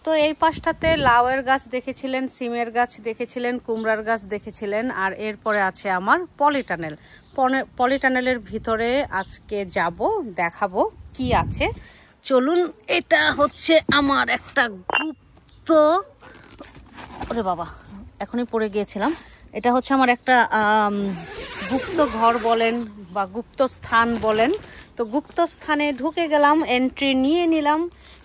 তো এই পাশটাতে লাউয়ের গাছ দেখেছিলেন, সিমের গাছ দেখেছিলেন, কুমড়ার গাছ দেখেছিলেন, আর এরপরে আছে আমার পলিটানেল। পলিটানেলের ভিতরে আজকে যাব, দেখাবো কি আছে। চলুন, এটা হচ্ছে আমার একটা গুপ্ত, ওরে বাবা এখনই পড়ে গিয়েছিলাম। এটা হচ্ছে আমার একটা গুপ্ত ঘর বলেন বা গুপ্ত স্থান বলেন। তো গুপ্ত স্থানে ঢুকে গেলাম, এন্ট্রি নিয়ে নিলাম।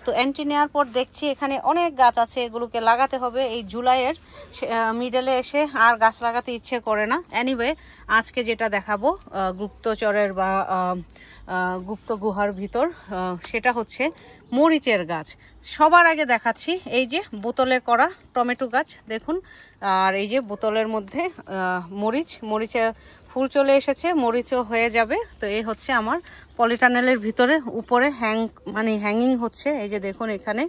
তো এন্ট্রি নেওয়ার পর দেখছি এখানে অনেক গাছ আছে, এগুলোকে লাগাতে হবে। এই জুলাইয়ের মিডলে এসে আর গাছ লাগাতে ইচ্ছে করে না। এনিওয়ে, আজকে যেটা দেখাবো গুপ্তচরের বা গুপ্ত গুহার ভিতর, সেটা হচ্ছে মরিচের গাছ। সবার আগে দেখাচ্ছি এই যে বোতলে করা টমেটো গাছ দেখুন, আর এই যে বোতলের মধ্যে মরিচে ফুল চলে এসেছে, মরিচও হয়ে যাবে। তো এই হচ্ছে আমার পলিটানেলের ভিতরে উপরে হ্যাঙ্গিং হচ্ছে, এই যে দেখুন এখানে।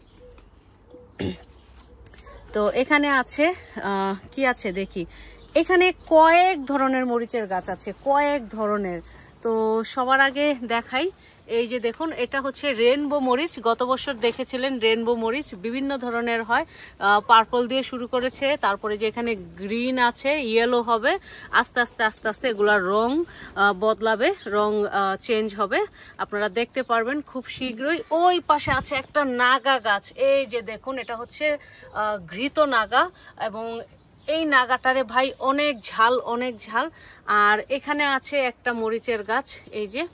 তো এখানে আছে কি আছে দেখি, এখানে কয়েক ধরনের মরিচের গাছ আছে, কয়েক ধরনের। তো সবার আগে দেখাই, এই যে দেখুন এটা হচ্ছে রেনবো মরিচ। গত বছর দেখেছিলেন রেনবো মরিচ বিভিন্ন ধরনের হয়, পার্পল দিয়ে শুরু করেছে, তারপরে যে এখানে গ্রিন আছে, ইয়েলো হবে, আস্তে আস্তে এগুলার রং বদলাবে, রং চেঞ্জ হবে, আপনারা দেখতে পারবেন খুব শীঘ্রই। ওই পাশে আছে একটা নাগা গাছ, এই যে দেখুন এটা হচ্ছে ঘৃত নাগা, এবং এই নাগাটারে ভাই অনেক ঝাল। আর এখানে আছে একটা মরিচের গাছ, এই যে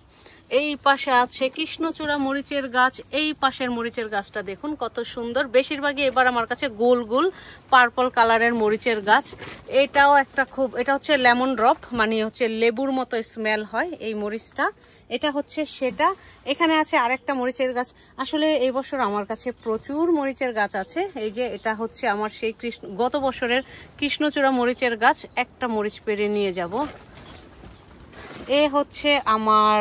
এই পাশে আছে কৃষ্ণচূড়া মরিচের গাছ। এই পাশের মরিচের গাছটা দেখুন কত সুন্দর, বেশিরভাগই এবার আমার কাছে গোল গোল পার্পল কালারের মরিচের গাছ। এটাও একটা এটা হচ্ছে লেমন ড্রপ, মানে হচ্ছে লেবুর মতো স্মেল হয় এই মরিচটা, এটা হচ্ছে সেটা। এখানে আছে আরেকটা মরিচের গাছ। আসলে এই বছর আমার কাছে প্রচুর মরিচের গাছ আছে। এই যে এটা হচ্ছে আমার সেই গত বছরের কৃষ্ণচূড়া মরিচের গাছ, একটা মরিচ পেরে নিয়ে যাব। এ হচ্ছে আমার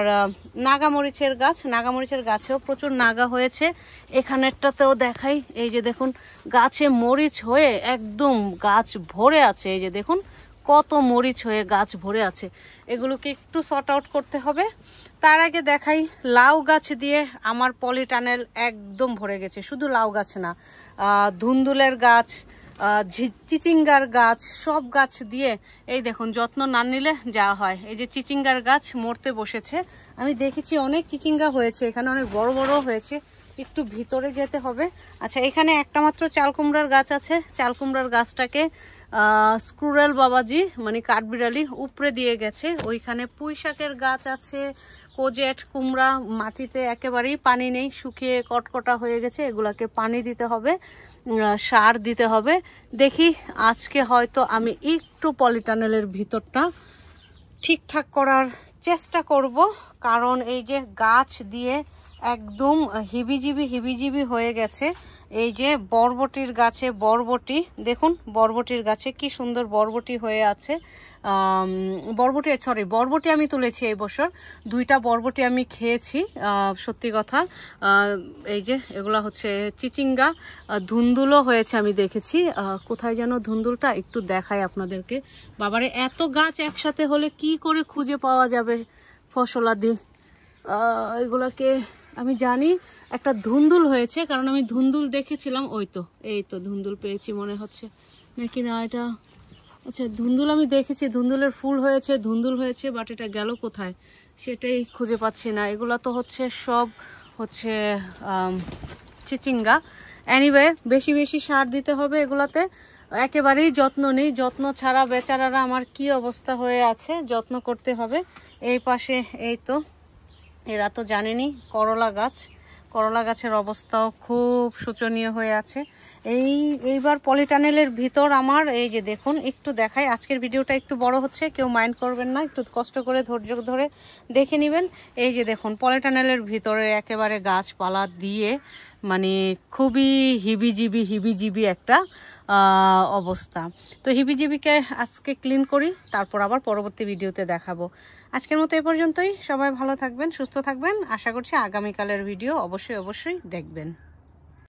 নাগা মরিচের গাছ। নাগা মরিচের গাছেও প্রচুর নাগা হয়েছে, এখানেরটাতেও দেখাই। এই যে দেখুন গাছে মরিচ হয়ে একদম গাছ ভরে আছে, এই যে দেখুন কত মরিচ হয়ে গাছ ভরে আছে। এগুলোকে একটু সর্ট আউট করতে হবে। তার আগে দেখাই লাউ গাছ দিয়ে আমার পলিটানেল একদম ভরে গেছে। শুধু লাউ গাছ না, ধুন্দুলের গাছ, চিচিঙ্গার গাছ, সব গাছ দিয়ে এই দেখুন যত্ন না নিলে যা হয়। এই যে চিচিঙ্গার গাছ মরতে বসেছে, আমি দেখেছি অনেক চিচিঙ্গা হয়েছে, এখানে অনেক বড় বড় হয়েছে, একটু ভিতরে যেতে হবে। আচ্ছা, এখানে একটা মাত্র চাল কুমড়ার গাছ আছে। চাল কুমড়ার গাছটাকে স্ক্রুরেল বাবাজি মানে কাঠবিড়ালি উপরে দিয়ে গেছে। ওইখানে পুঁই শাকের গাছ আছে, কোজেট কুমড়া, মাটিতে একেবারেই পানি নেই, শুকিয়ে কটকটা হয়ে গেছে, এগুলাকে পানি দিতে হবে, সার দিতে হবে। দেখি আজকে হয়তো আমি একটু পলিটানেলের ভিতরটা ঠিকঠাক করার চেষ্টা করব, কারণ এই যে গাছ দিয়ে একদম হিবিজিবি হয়ে গেছে। এই যে বরবটির গাছে বরবটি দেখুন, বরবটির গাছে কি সুন্দর বরবটি হয়ে আছে। বরবটি আমি তুলেছি এই বছর, 2টা বরবটি আমি খেয়েছি, সত্যি কথা। এই যে এগুলা হচ্ছে চিচিঙ্গা, ধুন্দুলও হয়েছে আমি দেখেছি। কোথায় যেন ধুন্দুলটা একটু দেখাই আপনাদেরকে। বাবারে এত গাছ একসাথে হলে কি করে খুঁজে পাওয়া যাবে ফসলাদি? এগুলাকে আমি জানি একটা ধুন্দুল হয়েছে, কারণ আমি ধুন্দুল দেখেছিলাম। এই তো ধুন্দুল পেয়েছি মনে হচ্ছে, নাকি না এটা? আচ্ছা, ধুন্দুল আমি দেখেছি, ধুন্দুলের ফুল হয়েছে, ধুন্দুল হয়েছে, বাট এটা গেল কোথায় সেটাই খুঁজে পাচ্ছি না। এগুলা তো হচ্ছে সব হচ্ছে চিচিঙ্গা। এনিওয়ে, বেশি সার দিতে হবে এগুলাতে, একেবারেই যত্ন নেই। যত্ন ছাড়া বেচারারা আমার কি অবস্থা হয়ে আছে, যত্ন করতে হবে। এই পাশে এই তো, এরা তো জানেনি করলা গাছের অবস্থাও খুব শোচনীয় হয়ে আছে। এইবার পলিটানেলের ভিতর আমার এই যে দেখুন, একটু দেখাই। আজকের ভিডিওটা একটু বড় হচ্ছে, কেউ মাইন্ড করবেন না, একটু কষ্ট করে ধৈর্য ধরে দেখে নেবেন। এই যে দেখুন পলিটানেলের ভিতরে একেবারে গাছপালা দিয়ে মানে খুবই হিবিজিবি একটা অবস্থা। তো হিবিজিবিকে আজকে ক্লিন করি, তারপর আবার পরবর্তী ভিডিওতে দেখাবো। আজকের মতো এ পর্যন্তই। সবাই ভালো থাকবেন, সুস্থ থাকবেন। আশা করছি আগামীকালের ভিডিও অবশ্যই দেখবেন।